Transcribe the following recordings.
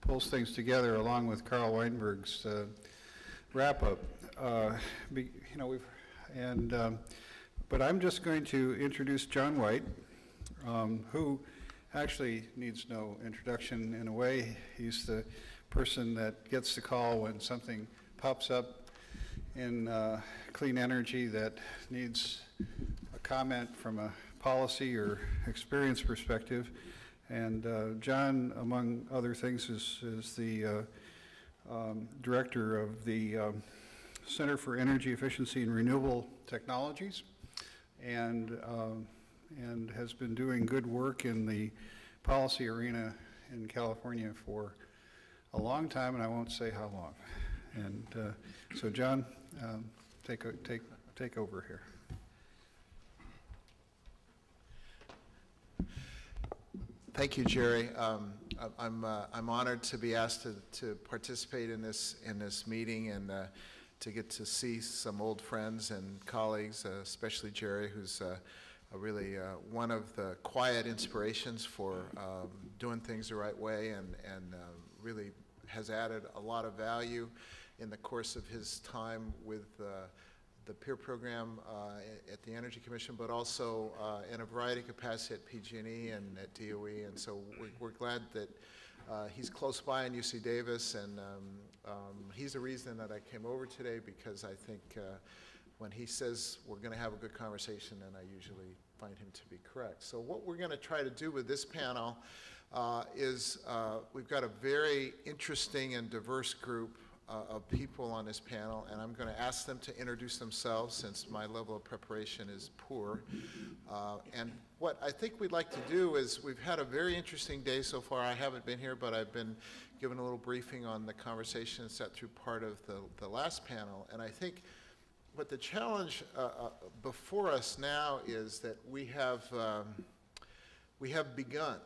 pulls things together along with Carl Weinberg's wrap-up. But I'm just going to introduce John White, who actually needs no introduction in a way. He's the person that gets the call when something pops up in clean energy that needs a comment from a policy or experience perspective. And John, among other things, is the director of the Center for Energy Efficiency and Renewable Technologies, and has been doing good work in the policy arena in California for a long time, and I won't say how long. And so, John, take over here. Thank you, Jerry. I'm honored to be asked to participate in this meeting and to get to see some old friends and colleagues, especially Jerry, who's really one of the quiet inspirations for doing things the right way, and really has added a lot of value in the course of his time with the peer program at the Energy Commission, but also in a variety of capacities at PG&E and at DOE. And so we're glad that he's close by in UC Davis, and he's the reason that I came over today, because I think when he says we're going to have a good conversation, and I usually find him to be correct. So what we're going to try to do with this panel is we've got a very interesting and diverse group of people on this panel, and I'm going to ask them to introduce themselves since my level of preparation is poor. And what I think we'd like to do is, we've had a very interesting day so far. I haven't been here, but I've been given a little briefing on the conversation set through part of the last panel. And I think what the challenge before us now is that we have begun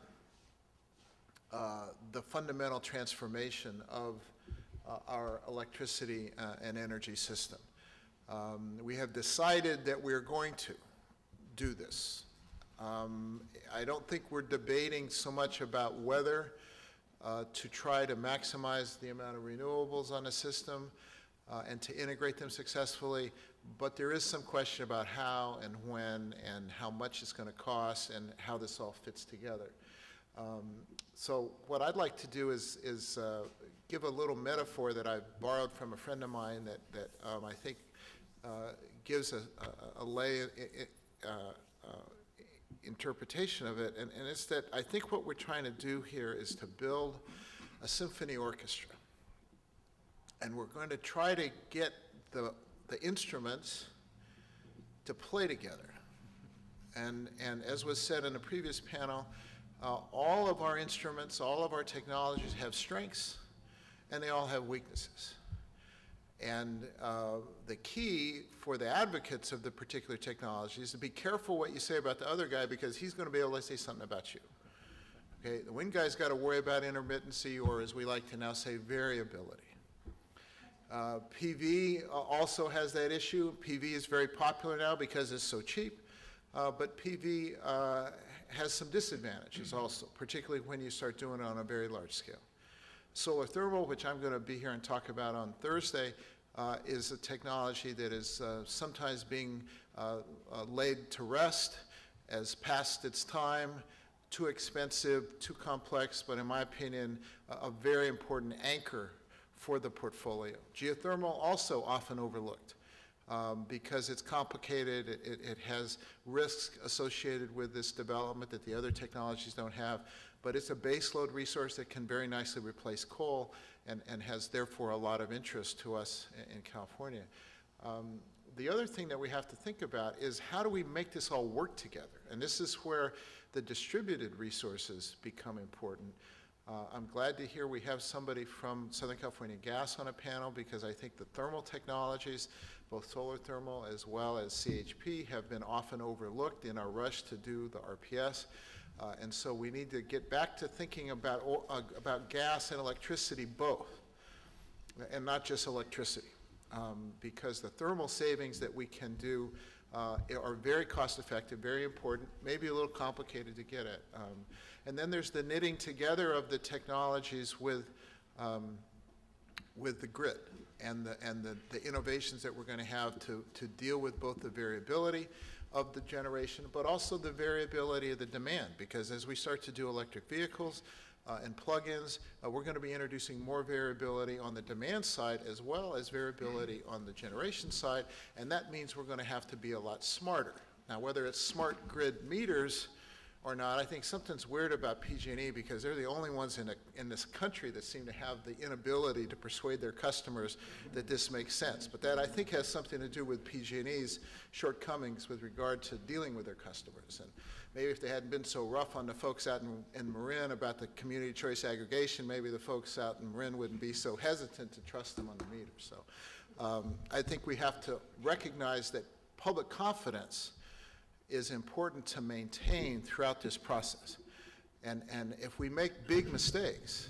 the fundamental transformation of our electricity and energy system. We have decided that we're going to do this. I don't think we're debating so much about whether to try to maximize the amount of renewables on the system and to integrate them successfully, but there is some question about how and when and how much it's going to cost and how this all fits together. So what I'd like to do is give a little metaphor that I've borrowed from a friend of mine that I think gives a lay interpretation of it, and it's that I think what we're trying to do here is to build a symphony orchestra, and we're going to try to get the instruments to play together. And as was said in the previous panel, all of our instruments, all of our technologies have strengths, and they all have weaknesses. And the key for the advocates of the particular technology is to be careful what you say about the other guy, because he's going to be able to say something about you. Okay, the wind guy's got to worry about intermittency, or as we like to now say, variability. PV also has that issue. PV is very popular now because it's so cheap, but PV has some disadvantages also, particularly when you start doing it on a very large scale. Solar thermal, which I'm going to be here and talk about on Thursday, is a technology that is sometimes being laid to rest as past its time, too expensive, too complex, but in my opinion, a very important anchor for the portfolio. Geothermal also often overlooked because it's complicated, it has risks associated with this development that the other technologies don't have, but it's a baseload resource that can very nicely replace coal and has therefore a lot of interest to us in California. The other thing that we have to think about is how do we make this all work together? And this is where the distributed resources become important. I'm glad to hear we have somebody from Southern California Gas on a panel, because I think the thermal technologies, both solar thermal as well as CHP, have been often overlooked in our rush to do the RPS. And so we need to get back to thinking about gas and electricity both, and not just electricity, because the thermal savings that we can do are very cost-effective, very important, maybe a little complicated to get at. And then there's the knitting together of the technologies with the grid and the innovations that we're going to have to deal with both the variability of the generation, but also the variability of the demand. Because as we start to do electric vehicles and plug-ins, we're going to be introducing more variability on the demand side as well as variability on the generation side, and that means we're going to have to be a lot smarter. Now, whether it's smart grid meters or not, I think something's weird about PG&E because they're the only ones in this country that seem to have the inability to persuade their customers that this makes sense. But that, I think, has something to do with PG&E's shortcomings with regard to dealing with their customers. And maybe if they hadn't been so rough on the folks out in Marin about the community choice aggregation, maybe the folks out in Marin wouldn't be so hesitant to trust them on the meter. So I think we have to recognize that public confidence is important to maintain throughout this process. And if we make big mistakes,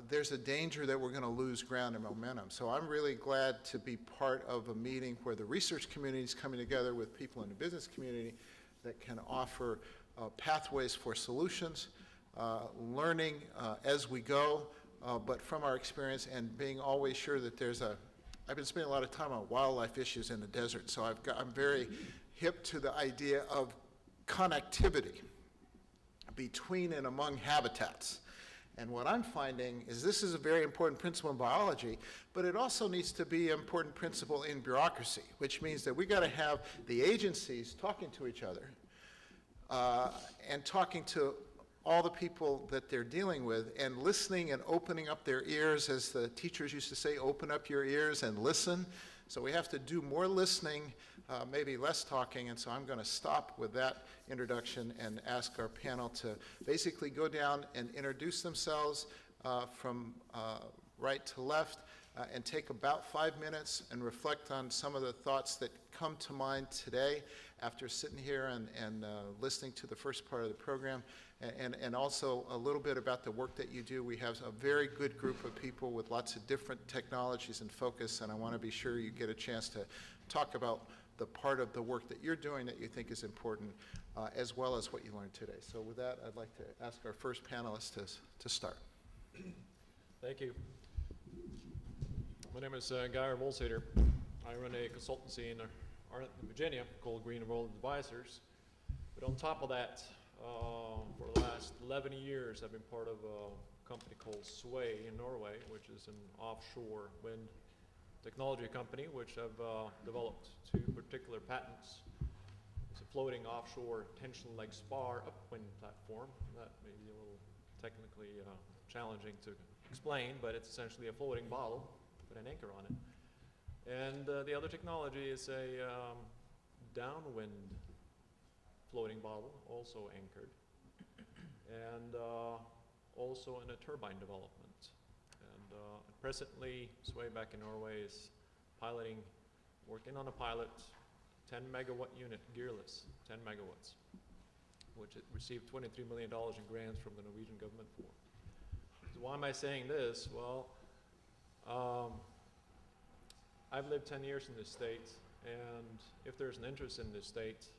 there's a danger that we're going to lose ground and momentum. So I'm really glad to be part of a meeting where the research community is coming together with people in the business community that can offer pathways for solutions, learning as we go, but from our experience and being always sure that there's I've been spending a lot of time on wildlife issues in the desert, so I'm very hip to the idea of connectivity between and among habitats. And what I'm finding is this is a very important principle in biology, but it also needs to be an important principle in bureaucracy, which means that we got to have the agencies talking to each other and talking to all the people that they're dealing with and listening and opening up their ears, as the teachers used to say, open up your ears and listen. So we have to do more listening, maybe less talking, and so I'm going to stop with that introduction and ask our panel to basically go down and introduce themselves from right to left and take about 5 minutes and reflect on some of the thoughts that come to mind today after sitting here and listening to the first part of the program, and also a little bit about the work that you do. We have a very good group of people with lots of different technologies and focus, and I want to be sure you get a chance to talk about the part of the work that you're doing that you think is important, as well as what you learned today. So with that, I'd like to ask our first panelist to start. Thank you. My name is Guy Molsater. I run a consultancy in Arlington, Virginia called Green World Advisors. But on top of that, for the last 11 years, I've been part of a company called Sway in Norway, which is an offshore wind technology company, which I've developed 2 particular patents. It's a floating offshore tension leg spar upwind platform. That may be a little technically challenging to explain, but it's essentially a floating bottle with an anchor on it. And the other technology is a downwind floating bottle, also anchored, and also in a turbine development. And presently, Sway back in Norway is working on a pilot 10 megawatt unit, gearless, 10 megawatts, which it received $23 million in grants from the Norwegian government for. So why am I saying this? Well, I've lived 10 years in this state, and if there's an interest in this state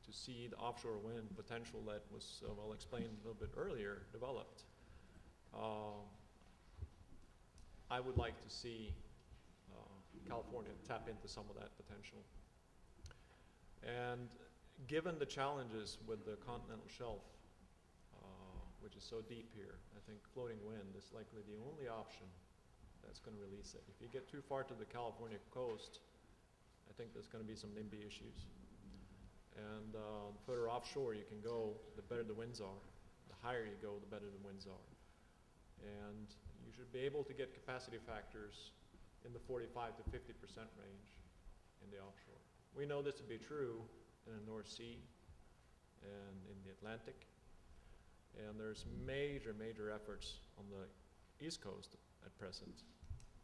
to see the offshore wind potential that was well explained a little bit earlier developed, I would like to see California tap into some of that potential. And given the challenges with the continental shelf, which is so deep here, I think floating wind is likely the only option that's going to release it. If you get too far to the California coast, I think there's going to be some NIMBY issues. And the further offshore you can go, the better the winds are. The higher you go, the better the winds are. And you should be able to get capacity factors in the 45 to 50% range in the offshore. We know this to be true in the North Sea and in the Atlantic. And there's major efforts on the East Coast at present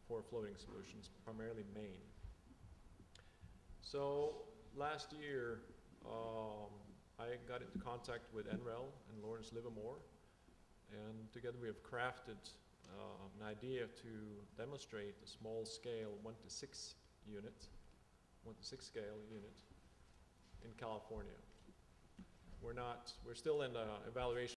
for floating solutions, primarily Maine. So last year, I got into contact with NREL and Lawrence Livermore, and together we have crafted an idea to demonstrate a small-scale 1 to 6 unit 1:6 scale unit in California. We're still in the evaluation